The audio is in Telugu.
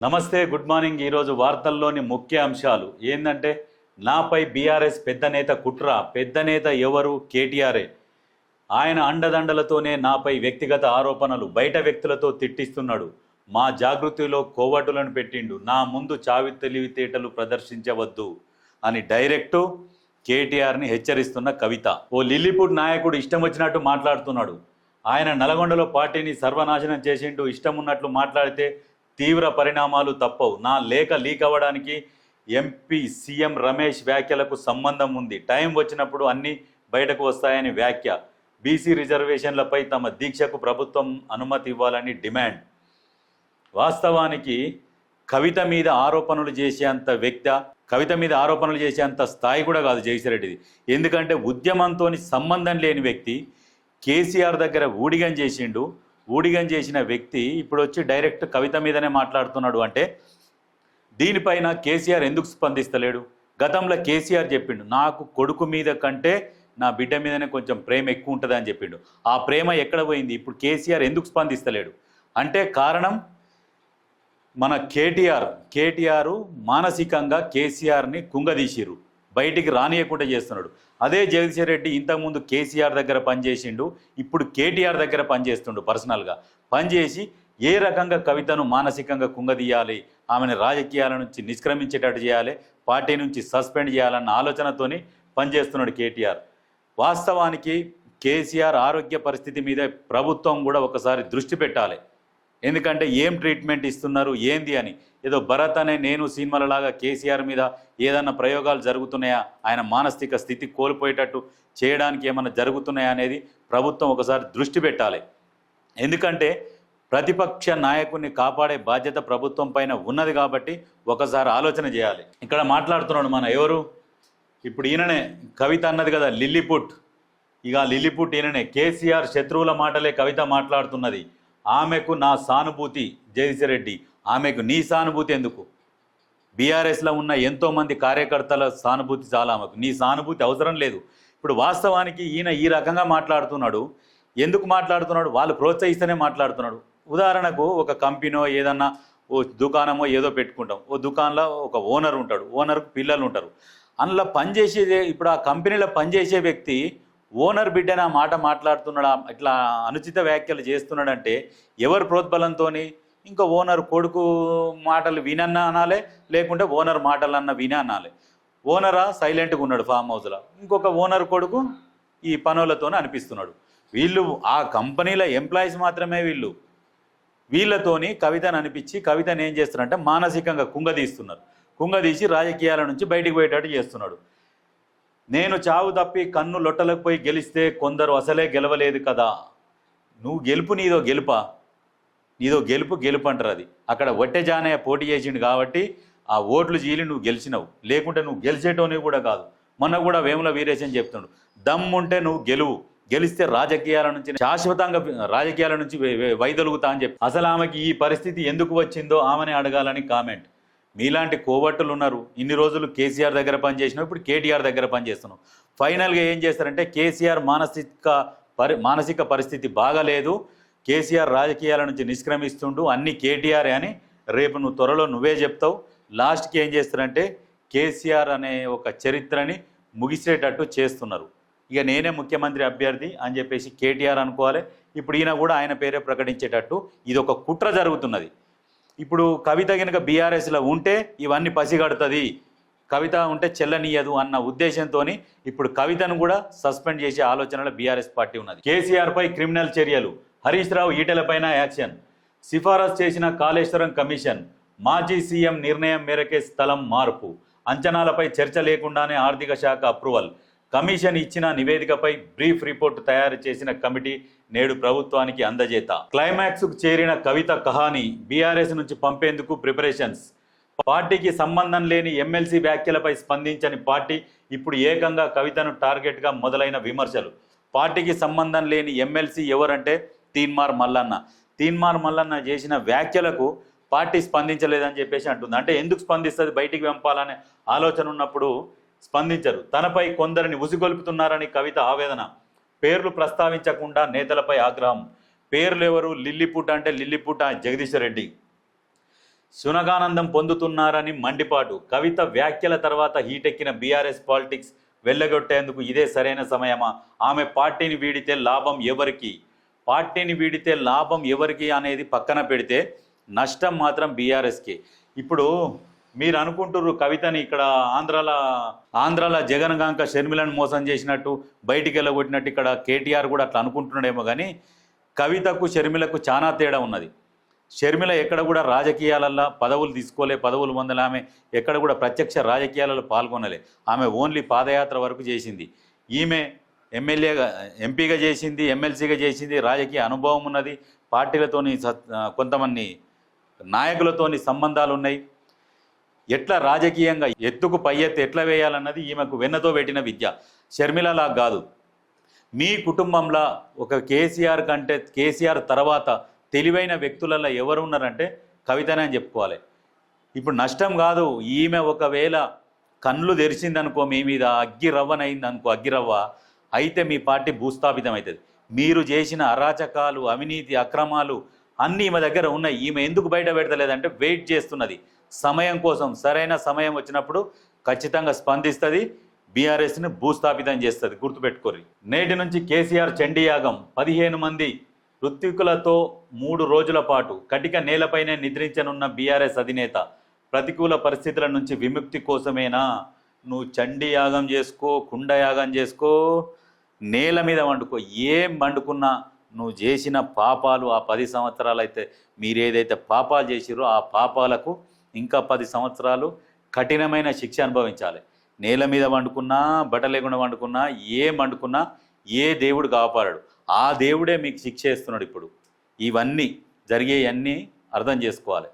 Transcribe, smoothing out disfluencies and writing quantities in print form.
నమస్తే, గుడ్ మార్నింగ్. ఈరోజు వార్తల్లోని ముఖ్య అంశాలు ఏంటంటే, నాపై బీఆర్ఎస్ పెద్ద నేత కుట్ర. పెద్ద నేత ఎవరు? కేటీఆరే. ఆయన అండదండలతోనే నాపై వ్యక్తిగత ఆరోపణలు, బయట వ్యక్తులతో తిట్టిస్తున్నాడు. మా జాగృతిలో కోవటులను పెట్టిండు. నా ముందు చావి తెలివితేటలు ప్రదర్శించవద్దు అని డైరెక్టు కేటీఆర్ని హెచ్చరిస్తున్న కవిత. ఓ లిల్లీపుట్ నాయకుడు ఇష్టం వచ్చినట్టు మాట్లాడుతున్నాడు. ఆయన నల్గొండలో పార్టీని సర్వనాశనం చేసిండు. ఇష్టం ఉన్నట్లు మాట్లాడితే తీవ్ర పరిణామాలు తప్పవు. నా లేఖ లీక్ అవ్వడానికి ఎంపీ సీఎం రమేష్ వ్యాఖ్యలకు సంబంధం ఉంది. టైం వచ్చినప్పుడు అన్నీ బయటకు వస్తాయని వ్యాఖ్య. బీసీ రిజర్వేషన్లపై తమ దీక్షకు ప్రభుత్వం అనుమతి ఇవ్వాలని డిమాండ్. వాస్తవానికి కవిత మీద ఆరోపణలు చేసేంత కవిత మీద ఆరోపణలు చేసేంత స్థాయి కూడా కాదు జగదీశ్వరరెడ్డిది. ఎందుకంటే ఉద్యమంతో సంబంధం లేని వ్యక్తి కేసీఆర్ దగ్గర ఊడిగం చేసిండు. ఊడిగం చేసిన వ్యక్తి ఇప్పుడు వచ్చి డైరెక్ట్ కవిత మీదనే మాట్లాడుతున్నాడు. అంటే దీనిపైన కేసీఆర్ ఎందుకు స్పందిస్తలేడు? గతంలో కేసీఆర్ చెప్పిండు, నాకు కొడుకు మీద కంటే నా బిడ్డ మీదనే కొంచెం ప్రేమ ఎక్కువ ఉంటుంది అని చెప్పిండు. ఆ ప్రేమ ఎక్కడ పోయింది? ఇప్పుడు కేసీఆర్ ఎందుకు స్పందిస్తలేడు అంటే కారణం మన కేటీఆర్ మానసికంగా కేసీఆర్ని కుంగదీసిరు, బయటికి రానియకుండా చేస్తున్నాడు. అదే జగదీశ్వరరెడ్డి ఇంతకుముందు కేసీఆర్ దగ్గర పనిచేసిండు, ఇప్పుడు కేటీఆర్ దగ్గర పనిచేస్తుండు. పర్సనల్గా పనిచేసి ఏ రకంగా కవితను మానసికంగా కుంగదీయాలి, ఆమెను రాజకీయాల నుంచి నిష్క్రమించేటట్టు చేయాలి, పార్టీ నుంచి సస్పెండ్ చేయాలన్న ఆలోచనతోని పనిచేస్తున్నాడు కేటీఆర్. వాస్తవానికి కేసీఆర్ ఆరోగ్య పరిస్థితి మీద ప్రభుత్వం కూడా ఒకసారి దృష్టి పెట్టాలి. ఎందుకంటే ఏం ట్రీట్మెంట్ ఇస్తున్నారు ఏంది అని. ఏదో భరత్ అనే నేను సినిమాలలాగా కేసీఆర్ మీద ఏదన్నా ప్రయోగాలు జరుగుతున్నాయా, ఆయన మానసిక స్థితి కోల్పోయేటట్టు చేయడానికి ఏమన్నా జరుగుతున్నాయా అనేది ప్రభుత్వం ఒకసారి దృష్టి పెట్టాలి. ఎందుకంటే ప్రతిపక్ష నాయకుడిని కాపాడే బాధ్యత ప్రభుత్వం పైన ఉన్నది కాబట్టి ఒకసారి ఆలోచన చేయాలి. ఇక్కడ మాట్లాడుతున్నాడు మన ఎవరు, ఇప్పుడు ఈయననే కవిత అన్నది కదా లిల్లీపుట్. ఇక లిల్లీపుట్ ఈయననే. కేసీఆర్ శత్రువుల మాటలే కవిత మాట్లాడుతున్నది. ఆమెకు నా సానుభూతి జగదీశ్వరరెడ్డి, ఆమెకు నీ సానుభూతి ఎందుకు? బీఆర్ఎస్లో ఉన్న ఎంతోమంది కార్యకర్తల సానుభూతి చాలా, ఆమెకు నీ సానుభూతి అవసరం లేదు. ఇప్పుడు వాస్తవానికి ఈయన ఈ రకంగా మాట్లాడుతున్నాడు. ఎందుకు మాట్లాడుతున్నాడు? వాళ్ళు ప్రోత్సహిస్తేనే మాట్లాడుతున్నాడు. ఉదాహరణకు ఒక కంపెనీనో ఏదన్నా ఓ దుకాణమో ఏదో పెట్టుకుంటాం. ఓ దుకాణంలో ఒక ఓనర్ ఉంటాడు, ఓనర్కు పిల్లలు ఉంటారు. అందులో పనిచేసేదే ఇప్పుడు ఆ కంపెనీలో పనిచేసే వ్యక్తి ఓనర్ బిడ్డని ఆ మాట మాట్లాడుతున్నాడు, ఇట్లా అనుచిత వ్యాఖ్యలు చేస్తున్నాడంటే ఎవరు ప్రోద్బలంతో? ఇంకా ఓనర్ కొడుకు మాటలు వినన్నా అనాలే, లేకుంటే ఓనర్ మాటలన్నా వినే అనాలి. ఓనరా సైలెంట్గా ఉన్నాడు ఫామ్ హౌస్లో, ఇంకొక ఓనర్ కొడుకు ఈ పనులతోనే అనిపిస్తున్నాడు. వీళ్ళు ఆ కంపెనీల ఎంప్లాయీస్ మాత్రమే. వీళ్ళతోని కవితను అనిపించి కవితను ఏం చేస్తున్నారంటే మానసికంగా కుంగదీస్తున్నారు. కుంగదీసి రాజకీయాల నుంచి బయటికి పోయేటట్టు చేస్తున్నాడు. నేను చావు తప్పి కన్ను లొట్టలకు పోయి గెలిస్తే కొందరు అసలే గెలవలేదు కదా. నువ్వు గెలుపు నీదో గెలుపు అంటారు. అది అక్కడ వట్టె జానయ్య పోటీ చేసిండు కాబట్టి ఆ ఓట్లు చీలి నువ్వు గెలిచినావు, లేకుంటే నువ్వు గెలిచేటోనివి కూడా కాదు. మొన్న కూడా వేముల వీరేశం చెప్తున్నాడు, దమ్ముంటే నువ్వు గెలిస్తే రాజకీయాల నుంచి శాశ్వతంగా రాజకీయాల నుంచి వైదొలుగుతా అని చెప్పి. అసలు ఆమెకి ఈ పరిస్థితి ఎందుకు వచ్చిందో ఆమెనే అడగాలని కామెంట్. మీలాంటి కోవట్టులు ఉన్నారు. ఇన్ని రోజులు కేసీఆర్ దగ్గర పనిచేసినావు, ఇప్పుడు కేటీఆర్ దగ్గర పనిచేస్తున్నావు. ఫైనల్గా ఏం చేస్తారంటే కేసీఆర్ మానసిక పరిస్థితి బాగలేదు, కేసీఆర్ రాజకీయాల నుంచి నిష్క్రమిస్తుండు, అన్ని కేటీఆర్ అని రేపు నువ్వు త్వరలో నువ్వే చెప్తావు. లాస్ట్కి ఏం చేస్తారంటే కేసీఆర్ అనే ఒక చరిత్రని ముగిసేటట్టు చేస్తున్నారు. ఇక నేనే ముఖ్యమంత్రి అభ్యర్థి అని చెప్పేసి కేటీఆర్ అనుకోవాలి. ఇప్పుడు ఈయన కూడా ఆయన పేరే ప్రకటించేటట్టు ఇది ఒక కుట్ర జరుగుతున్నది. ఇప్పుడు కవిత కనుక బీఆర్ఎస్లో ఉంటే ఇవన్నీ పసిగడుతుంది, కవిత ఉంటే చెల్లనీయదు అన్న ఉద్దేశంతో ఇప్పుడు కవితను కూడా సస్పెండ్ చేసే ఆలోచనలో బీఆర్ఎస్ పార్టీ ఉన్నది. కేసీఆర్పై క్రిమినల్ చర్యలు, హరీష్ రావు ఈటెలపైన యాక్షన్, సిఫారసు చేసిన కాళేశ్వరం కమిషన్, మాజీ సీఎం నిర్ణయం మేరకే స్థలం మార్పు, అంచనాలపై చర్చ లేకుండానే ఆర్థిక శాఖ అప్రూవల్, కమిషన్ ఇచ్చిన నివేదికపై బ్రీఫ్ రిపోర్టు తయారు చేసిన కమిటీ నేడు ప్రభుత్వానికి అందజేత. క్లైమాక్స్కు చేరిన కవిత కహాని, బీఆర్ఎస్ నుంచి పంపేందుకు ప్రిపరేషన్స్. పార్టీకి సంబంధం లేని ఎమ్మెల్సీ వ్యాఖ్యలపై స్పందించని పార్టీ ఇప్పుడు ఏకంగా కవితను టార్గెట్గా మొదలైన విమర్శలు. పార్టీకి సంబంధం లేని ఎమ్మెల్సీ ఎవరంటే తీన్మార్ మల్లన్న చేసిన వ్యాఖ్యలకు పార్టీ స్పందించలేదని చెప్పేసి అంటుంది. అంటే ఎందుకు స్పందిస్తుంది? బయటికి పంపాలనే ఆలోచన ఉన్నప్పుడు స్పందించరు. తనపై కొందరిని ఉసిగొల్పుతున్నారని కవిత ఆవేదన. పేర్లు ప్రస్తావించకుండా నేతలపై ఆగ్రహం. పేర్లు ఎవరు? లిల్లీపుట్ అంటే లిల్లీపుట్ జగదీశ్వరరెడ్డి. సునగానందం పొందుతున్నారని మండిపాటు. కవిత వ్యాఖ్యల తర్వాత హీటెక్కిన బీఆర్ఎస్ పాలిటిక్స్ వెళ్ళగొట్టేందుకు ఇదే సరైన సమయమా? ఆమె పార్టీని వీడితే లాభం ఎవరికి? పార్టీని వీడితే లాభం ఎవరికి అనేది పక్కన పెడితే నష్టం మాత్రం బీఆర్ఎస్కి. ఇప్పుడు మీరు అనుకుంటున్నారు కవితని ఇక్కడ ఆంధ్రాల జగన్ గాంక షర్మిలను మోసం చేసినట్టు, బయటికి వెళ్ళగొట్టినట్టు ఇక్కడ కేటీఆర్ కూడా అట్లా అనుకుంటున్నాడేమో. కానీ కవితకు షర్మిలకు చాలా తేడా ఉన్నది. షర్మిల ఎక్కడ కూడా రాజకీయాలల్లో పదవులు తీసుకోలే, పదవులు పొందలే. ఆమె ఎక్కడ కూడా ప్రత్యక్ష రాజకీయాలలో పాల్గొనలే. ఆమె ఓన్లీ పాదయాత్ర వరకు చేసింది. ఈమె ఎమ్మెల్యేగా, ఎంపీగా చేసింది, ఎమ్మెల్సీగా చేసింది, రాజకీయ అనుభవం ఉన్నది, పార్టీలతోని కొంతమంది నాయకులతోని సంబంధాలు ఉన్నాయి. ఎట్లా రాజకీయంగా ఎత్తుకు పై ఎత్తు ఎట్లా వేయాలన్నది ఈమెకు వెన్నతో పెట్టిన విద్య. షర్మిలలా కాదు. మీ కుటుంబంలో ఒక కేసీఆర్ తర్వాత తెలివైన వ్యక్తులలో ఎవరు ఉన్నారంటే కవితనే అని చెప్పుకోవాలి. ఇప్పుడు నష్టం కాదు. ఈమె ఒకవేళ కళ్ళు తెరిచిందనుకో, మీ మీద అగ్గిరవ్వనైంది అనుకో, అగ్గిరవ్వ అయితే మీ పార్టీ భూస్థాపితం అవుతుంది. మీరు చేసిన అరాచకాలు, అవినీతి, అక్రమాలు అన్నీ ఈమె దగ్గర ఉన్నాయి. ఈమె ఎందుకు బయట పెడతలేదంటే వెయిట్ చేస్తున్నది సమయం కోసం. సరైన సమయం వచ్చినప్పుడు ఖచ్చితంగా స్పందిస్తుంది, బీఆర్ఎస్ని భూస్థాపితం చేస్తుంది. గుర్తుపెట్టుకోరి. నేటి నుంచి కేసీఆర్ చండీయాగం. 15 మంది ఋత్వికులతో 3 రోజుల పాటు కటిక నేలపైనే నిద్రించనున్న బీఆర్ఎస్ అధినేత. ప్రతికూల పరిస్థితుల నుంచి విముక్తి కోసమేనా? నువ్వు చండీయాగం చేసుకో, కుండయాగం చేసుకో, నేల మీద వండుకో, ఏం వండుకున్నా నువ్వు చేసిన పాపాలు ఆ 10 సంవత్సరాలు అయితే మీరు ఏదైతే పాపాలు చేసిరో ఆ పాపాలకు ఇంకా 10 సంవత్సరాలు కఠినమైన శిక్ష అనుభవించాలి. నేల మీద వండుకున్నా, బట్ట లేకుండా వండుకున్నా, ఏం వండుకున్నా ఏ దేవుడు కాపాడాడు, ఆ దేవుడే మీకు శిక్ష చేస్తున్నాడు. ఇప్పుడు ఇవన్నీ జరిగేవన్నీ అర్థం చేసుకోవాలి.